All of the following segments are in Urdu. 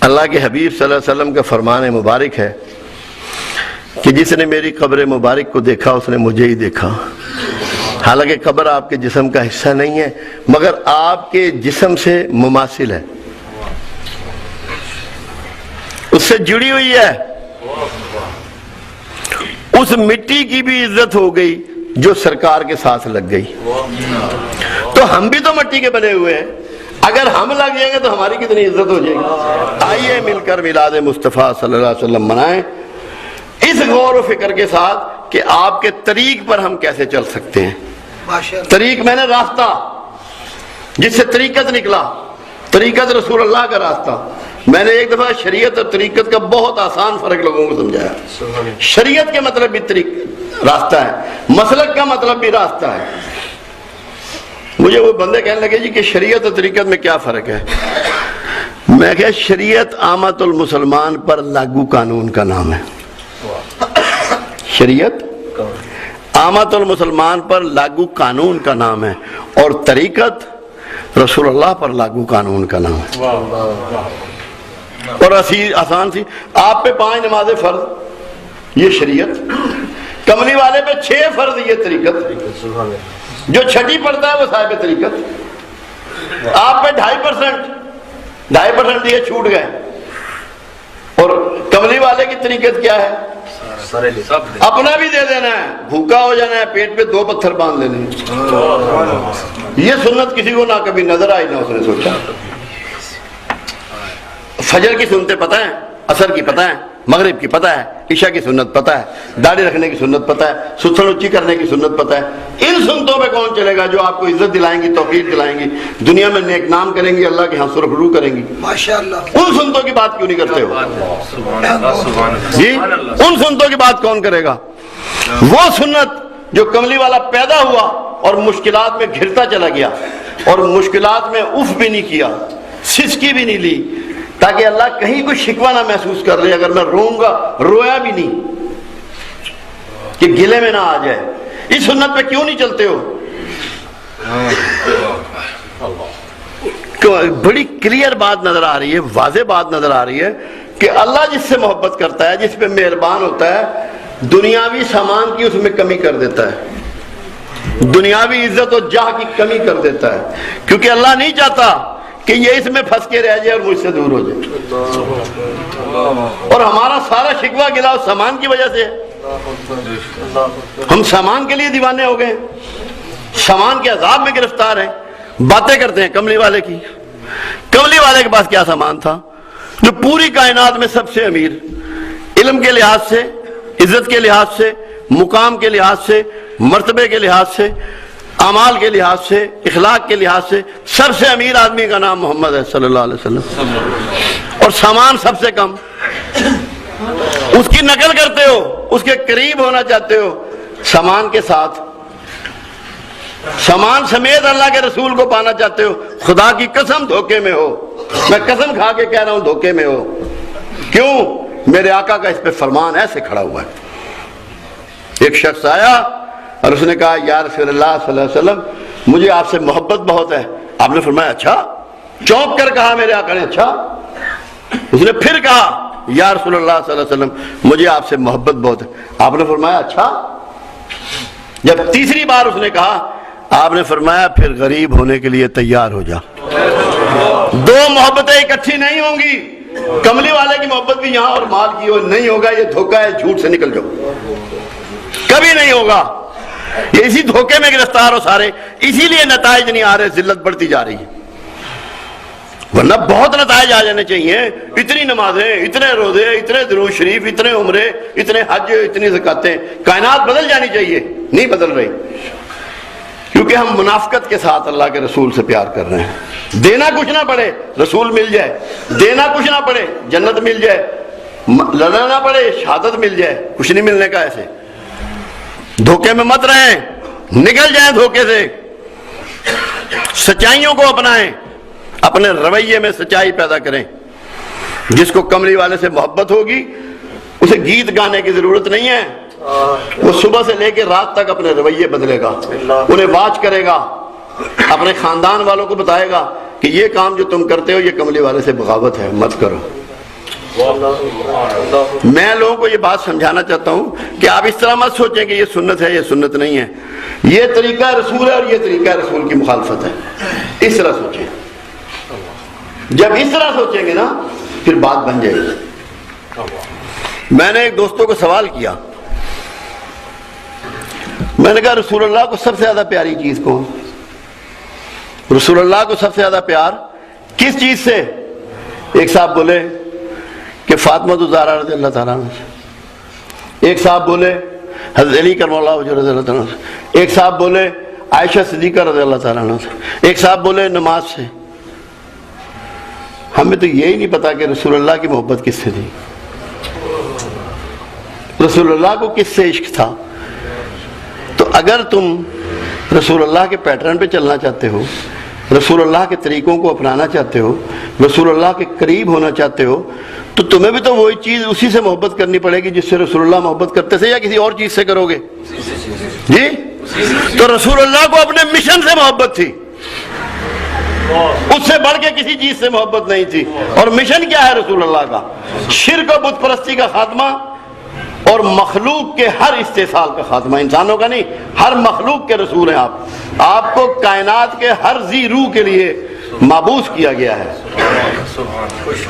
اللہ کے حبیب صلی اللہ علیہ وسلم کا فرمان مبارک ہے کہ جس نے میری قبر مبارک کو دیکھا اس نے مجھے ہی دیکھا۔ حالانکہ قبر آپ کے جسم کا حصہ نہیں ہے مگر آپ کے جسم سے مماثل ہے، اس سے جڑی ہوئی ہے۔ اس مٹی کی بھی عزت ہو گئی جو سرکار کے ساتھ لگ گئی۔ تو ہم بھی تو مٹی کے بنے ہوئے ہیں، اگر ہم لگ جائیں گے تو ہماری کتنی عزت ہو جائے گی۔ آئیے مل کر میلاد مصطفیٰ صلی اللہ علیہ وسلم منائیں، اس غور و فکر کے ساتھ کہ آپ کے طریق پر ہم کیسے چل سکتے ہیں۔ طریق میں نے راستہ جس سے طریقت نکلا، طریقت رسول اللہ کا راستہ۔ میں نے ایک دفعہ شریعت اور طریقت کا بہت آسان فرق لوگوں کو سمجھایا۔ شریعت کے مطلب بھی راستہ ہے، مسلک کا مطلب بھی راستہ ہے۔ مجھے وہ بندے کہنے لگے جی کہ شریعت اور طریقت میں کیا فرق ہے؟ میں کہا شریعت عامت المسلمان پر لاگو قانون کا نام ہے۔ شریعت عامت المسلمان پر لاگو قانون کا نام ہے، اور طریقت رسول اللہ پر لاگو قانون کا نام ہے۔ اور آسان سی، آپ پہ 5 نمازیں فرض، یہ شریعت۔ کملی والے پہ 6 فرض، یہ طریقت۔ جو چھٹی پڑتا ہے وہ صاحب طریقت۔ آپ پہ 2.5% یہ چھوٹ گئے، اور کملی والے کی طریقت کیا ہے؟ اپنا بھی دے دینا ہے، بھوکا ہو جانا ہے، پیٹ پہ 2 پتھر باندھ لینے ہیں۔ یہ سنت کسی کو نہ کبھی نظر آئی نہ اس نے سوچا۔ فجر کی سنتیں پتہ ہیں، عصر کی پتہ ہے، مغرب کی پتہ ہے، عشاء کی سنت پتہ ہے، داڑھی رکھنے کی سنت پتہ ہے، ستھن اونچی کرنے کی سنت پتہ ہے۔ ان سنتوں پہ کون چلے گا جو آپ کو عزت دلائیں گی، توفیق دلائیں گی، دنیا میں نیک نام کریں گی، اللہ کے ہاں سرخرو کریں گی؟ ماشاءاللہ۔ ان سنتوں کی بات کیوں نہیں کرتے ہو جی؟ ان سنتوں کی بات کون کرے گا؟ وہ سنت جو کملی والا پیدا ہوا اور مشکلات میں گھرتا چلا گیا، اور مشکلات میں اف بھی نہیں کیا، سسکی بھی نہیں لی، تاکہ اللہ کہیں کوئی شکوہ نہ محسوس کر لے۔ اگر میں روؤں گا، رویا بھی نہیں کہ گلے میں نہ آ جائے۔ اس سنت پہ کیوں نہیں چلتے ہو؟ بڑی کلیئر بات نظر آ رہی ہے، واضح بات نظر آ رہی ہے کہ اللہ جس سے محبت کرتا ہے، جس پہ مہربان ہوتا ہے، دنیاوی سامان کی اس میں کمی کر دیتا ہے، دنیاوی عزت و جاہ کی کمی کر دیتا ہے، کیونکہ اللہ نہیں چاہتا کہ یہ اس میں پھنس کے رہ جائے اور مجھ سے دور ہو جائے۔ اور ہمارا سارا شکوہ گلا اس سامان کی وجہ سے ہے۔ ہم سامان کے لیے دیوانے ہو گئے، سامان کے عذاب میں گرفتار ہیں۔ باتیں کرتے ہیں کملی والے کی۔ کملی والے کے پاس کیا سامان تھا؟ جو پوری کائنات میں سب سے امیر، علم کے لحاظ سے، عزت کے لحاظ سے، مقام کے لحاظ سے، مرتبے کے لحاظ سے، اعمال کے لحاظ سے، اخلاق کے لحاظ سے سب سے امیر آدمی کا نام محمد ہے صلی اللہ علیہ وسلم، اور سامان سب سے کم۔ اس کی نقل کرتے ہو، اس کے قریب ہونا چاہتے ہو، سامان کے ساتھ، سامان سمیت اللہ کے رسول کو پانا چاہتے ہو، خدا کی قسم دھوکے میں ہو۔ میں قسم کھا کے کہہ رہا ہوں دھوکے میں ہو۔ کیوں؟ میرے آقا کا اس پہ فرمان ایسے کھڑا ہوا ہے۔ ایک شخص آیا اور اس نے کہا یا رسول اللہ صلی اللہ علیہ وسلم مجھے آپ سے محبت بہت ہے۔ آپ نے فرمایا اچھا؟ چونک کر کہا میرے آقا نے اچھا؟ اس نے پھر کہا یا رسول اللہ صلی اللہ علیہ وسلم مجھے آپ سے محبت بہت ہے۔ آپ نے فرمایا اچھا؟ جب تیسری بار اس نے کہا آپ نے فرمایا پھر غریب ہونے کے لیے تیار ہو جا۔ 2 محبتیں اکٹھی نہیں ہوں گی۔ کملی والے کی محبت بھی یہاں اور مال کی ہو نہیں ہوگا، یہ دھوکہ ہے، جھوٹ سے نکل جاؤ، کبھی نہیں ہوگا۔ یہ اسی دھوکے میں گرفتار ہو سارے، اسی لیے نتائج نہیں آ رہے، ذلت بڑھتی جا رہی ہے۔ ورنہ بہت نتائج آ جانے چاہیے، اتنی نمازیں، اتنے روزے، اتنے درود شریف، اتنے عمرے، اتنے حج، اتنی زکاتیں، کائنات بدل جانی چاہیے، نہیں بدل رہی، کیونکہ ہم منافقت کے ساتھ اللہ کے رسول سے پیار کر رہے ہیں۔ دینا کچھ نہ پڑے رسول مل جائے، دینا کچھ نہ پڑے جنت مل جائے، لڑنا نہ پڑے شہادت مل جائے، کچھ نہیں ملنے کا۔ ایسے دھوکے میں مت رہیں، نکل جائیں دھوکے سے، سچائیوں کو اپنائیں، اپنے رویے میں سچائی پیدا کریں۔ جس کو کملی والے سے محبت ہوگی اسے گیت گانے کی ضرورت نہیں ہے، وہ صبح سے لے کے رات تک اپنے رویے بدلے گا، انہیں واچ کرے گا، اپنے خاندان والوں کو بتائے گا کہ یہ کام جو تم کرتے ہو یہ کملی والے سے بغاوت ہے، مت کرو۔ میں لوگوں کو یہ بات سمجھانا چاہتا ہوں کہ آپ اس طرح مت سوچیں کہ یہ سنت ہے، یہ سنت نہیں ہے، یہ طریقہ رسول ہے اور یہ طریقہ رسول کی مخالفت ہے، اس طرح سوچیں۔ جب اس طرح سوچیں گے نا پھر بات بن جائے گی۔ میں نے ایک دوستوں کو سوال کیا، میں نے کہا رسول اللہ کو سب سے زیادہ پیاری چیز کون؟ رسول اللہ کو سب سے زیادہ پیار کس چیز سے؟ ایک صاحب بولے کہ فاطمہ الزہرا رضی اللہ تعالیٰ عنہ سے، ایک صاحب بولے حضرت علی کرم اللہ وجہہ رضی اللہ تعالیٰ عنہ سے، ایک صاحب بولے عائشہ صدیقہ رضی اللہ تعالیٰ عنہ سے، ایک صاحب بولے نماز سے۔ ہمیں تو یہی نہیں پتا کہ رسول اللہ کی محبت کس سے تھی، رسول اللہ کو کس سے عشق تھا۔ تو اگر تم رسول اللہ کے پیٹرن پہ چلنا چاہتے ہو، رسول اللہ کے طریقوں کو اپنانا چاہتے ہو، رسول اللہ کے قریب ہونا چاہتے ہو، تو تمہیں بھی تو وہی چیز اسی سے محبت کرنی پڑے گی جس سے رسول اللہ محبت کرتے تھے، یا کسی اور چیز سے کرو گے؟ جی، تو رسول اللہ کو اپنے مشن سے محبت تھی، اس سے بڑھ کے کسی چیز سے محبت نہیں تھی۔ اور مشن کیا ہے رسول اللہ کا؟ شرک و بت پرستی کا خاتمہ اور مخلوق کے ہر استحصال کا خاتمہ، انسانوں کا نہیں، ہر مخلوق کے رسول ہیں آپ کو کائنات کے ہر ذی روح کے لیے مابعوث کیا گیا ہے۔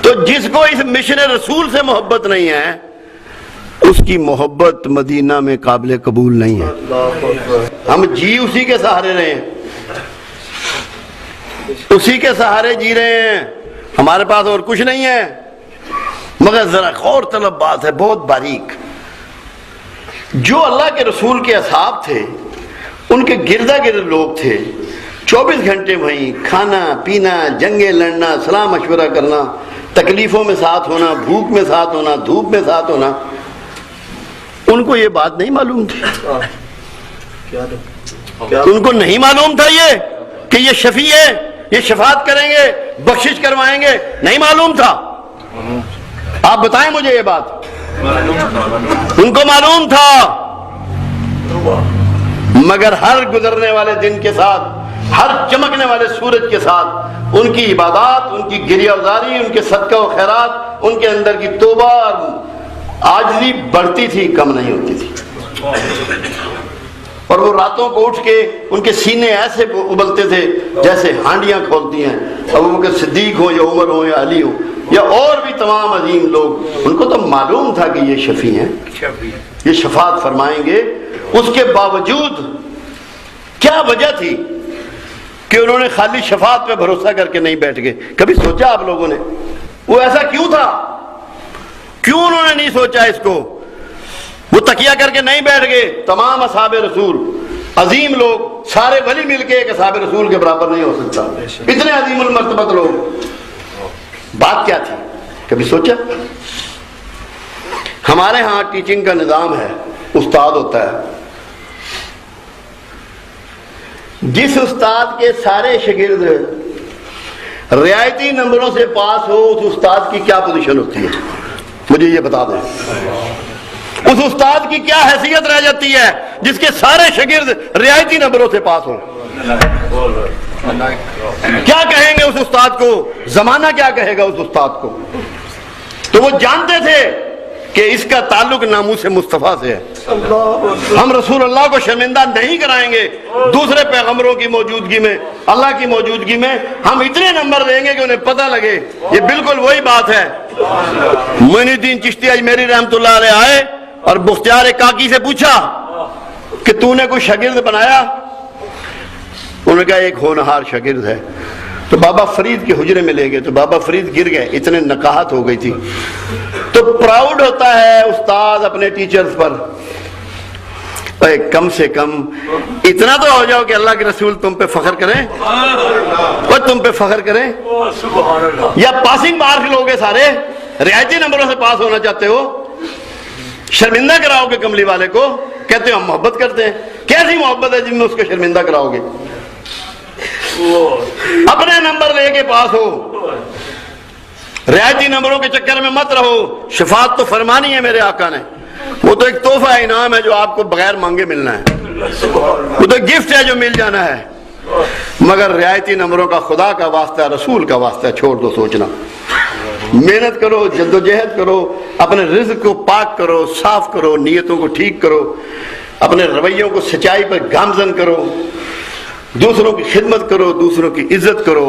تو جس کو اس مشن رسول سے محبت نہیں ہے اس کی محبت مدینہ میں قابل قبول نہیں ہے۔ ہم جی اسی کے سہارے رہے ہیں، اسی کے سہارے جی رہے ہیں، ہمارے پاس اور کچھ نہیں ہے۔ مگر ذرا غور طلب بات ہے، بہت باریک۔ جو اللہ کے رسول کے اصحاب تھے ان کے گردا گرد لوگ تھے، 24 گھنٹے وہیں کھانا پینا، جنگیں لڑنا، صلاح مشورہ کرنا، تکلیفوں میں ساتھ ہونا، بھوک میں ساتھ ہونا، دھوپ میں ساتھ ہونا، ان کو یہ بات نہیں معلوم تھی؟ ان کو نہیں معلوم تھا یہ کہ یہ شفیع ہے، یہ شفاعت کریں گے، بخشش کروائیں گے؟ نہیں معلوم تھا؟ آپ بتائیں مجھے یہ بات۔ ان کو معلوم تھا، مگر ہر گزرنے والے دن کے ساتھ، ہر چمکنے والے سورج کے ساتھ ان کی عبادات، ان کی گریہ وزاری، ان کے صدقہ و خیرات، ان کے اندر کی توبہ اور عاجزی بڑھتی تھی، کم نہیں ہوتی تھی۔ اور وہ راتوں کو اٹھ کے ان کے سینے ایسے ابلتے تھے جیسے ہانڈیاں کھولتی ہیں۔ ابوبکر صدیق ہو یا عمر ہو یا علی ہو یا اور بھی تمام عظیم لوگ، ان کو تو معلوم تھا کہ یہ شفیع ہیں، یہ شفاعت فرمائیں گے۔ اس کے باوجود کیا وجہ تھی کہ انہوں نے خالی شفاعت پہ بھروسہ کر کے نہیں بیٹھ گئے؟ کبھی سوچا آپ لوگوں نے وہ ایسا کیوں تھا؟ کیوں انہوں نے نہیں سوچا اس کو؟ وہ تکیہ کر کے نہیں بیٹھ گئے۔ تمام اصحاب رسول، عظیم لوگ، سارے ولی مل کے ایک اصحاب رسول کے برابر نہیں ہو سکتا، اتنے عظیم المرتبت لوگ۔ بات کیا تھی؟ کبھی سوچا؟ ہمارے ہاں ٹیچنگ کا نظام ہے، استاد ہوتا ہے، جس استاد کے سارے شاگرد رعایتی نمبروں سے پاس ہو اس استاد کی کیا پوزیشن ہوتی ہے؟ مجھے یہ بتا دیں، اس استاد کی کیا حیثیت رہ جاتی ہے جس کے سارے شاگرد رعایتی نمبروں سے پاس ہوں؟ کیا کہیں گے اس استاد کو؟ زمانہ کیا کہے گا اس استاد کو؟ تو وہ جانتے تھے کہ اس کا تعلق ناموس مصطفیٰ سے ہے، ہم رسول اللہ کو شرمندہ نہیں کرائیں گے دوسرے پیغمبروں کی موجودگی میں، اللہ کی موجودگی میں ہم اتنے نمبر دیں گے کہ انہیں پتہ لگے۔ یہ بالکل وہی بات ہے۔ معین الدین چشتی اجمیری رحمۃ اللہ علیہ آئے اور بختیار کاکی سے پوچھا کہ تو نے کوئی شاگرد بنایا؟ انہوں نے کہا ایک ہونہار شاگرد ہے۔ تو بابا فرید کے حجرے میں لے گئے تو بابا فرید گر گئے، اتنے نقاہت ہو گئی تھی۔ تو پراؤڈ ہوتا ہے استاد اپنے ٹیچرز پر، کم سے کم اتنا تو ہو جاؤ کہ اللہ کے رسول تم پہ فخر کریں، اور تم پہ فخر کریں۔ یا پاسنگ مارک لوگے سارے، رعایتی نمبروں سے پاس ہونا چاہتے ہو، شرمندہ کراؤ گے کملی والے کو، کہتے ہو ہم محبت کرتے ہیں۔ کیسی محبت ہے جن میں اس کو شرمندہ کراؤ گے؟ اپنے نمبر لے کے پاس ہو، رعایتی نمبروں کے چکر میں مت رہو۔ شفاعت تو فرمانی ہے میرے آقا نے، وہ تو ایک تحفہ انعام ہے جو آپ کو بغیر مانگے ملنا ہے، وہ تو گفٹ ہے جو مل جانا ہے۔ مگر رعایتی نمبروں کا خدا کا واسطہ، رسول کا واسطہ چھوڑ دو سوچنا۔ محنت کرو، جدوجہد کرو، اپنے رزق کو پاک کرو، صاف کرو، نیتوں کو ٹھیک کرو، اپنے رویوں کو سچائی پر گامزن کرو، دوسروں کی خدمت کرو، دوسروں کی عزت کرو،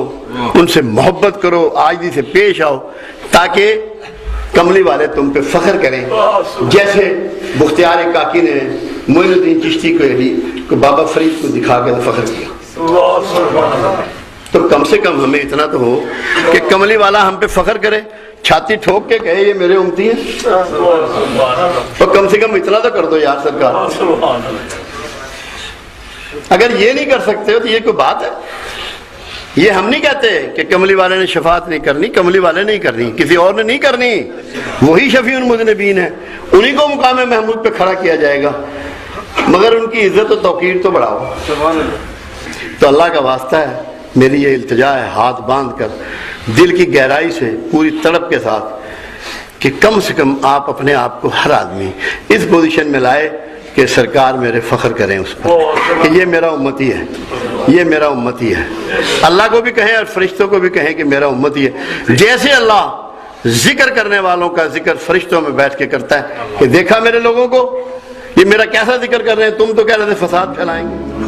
ان سے محبت کرو، عاجزی سے پیش آؤ، تاکہ کملی والے تم پہ فخر کریں، جیسے بختیار کاکی نے معین الدین چشتی کو بابا فرید کو دکھا کے فخر کیا۔ تو کم سے کم ہمیں اتنا تو ہو کہ کملی والا ہم پہ فخر کرے، چھاتی ٹھوک کے کہے یہ میرے امتی ہیں، تو کم سے کم اتنا تو کر دو یار سرکار۔ اگر یہ نہیں کر سکتے ہو تو یہ کوئی بات ہے؟ یہ ہم نہیں کہتے کہ کملی والے نے شفاعت نہیں کرنی، کملی والے نہیں کرنی، کسی اور نے نہیں کرنی، وہی شفیع المذنبین ہے، انہی کو مقام محمود پہ کھڑا کیا جائے گا، مگر ان کی عزت و توقیر تو بڑھاؤ۔ تو اللہ کا واسطہ ہے، میری یہ التجا ہے ہاتھ باندھ کر دل کی گہرائی سے پوری تڑپ کے ساتھ کہ کم سے کم آپ اپنے آپ کو ہر آدمی اس پوزیشن میں لائے کہ سرکار میرے فخر کریں اس پر کہ یہ میرا امتی ہے، یہ میرا امتی ہے۔ اللہ کو بھی کہیں اور فرشتوں کو بھی کہیں کہ میرا امتی ہے، جیسے اللہ ذکر کرنے والوں کا ذکر فرشتوں میں بیٹھ کے کرتا ہے کہ دیکھا میرے لوگوں کو، یہ میرا کیسا ذکر کر رہے ہیں، تم تو کہہ رہے تھے فساد پھیلائیں گے۔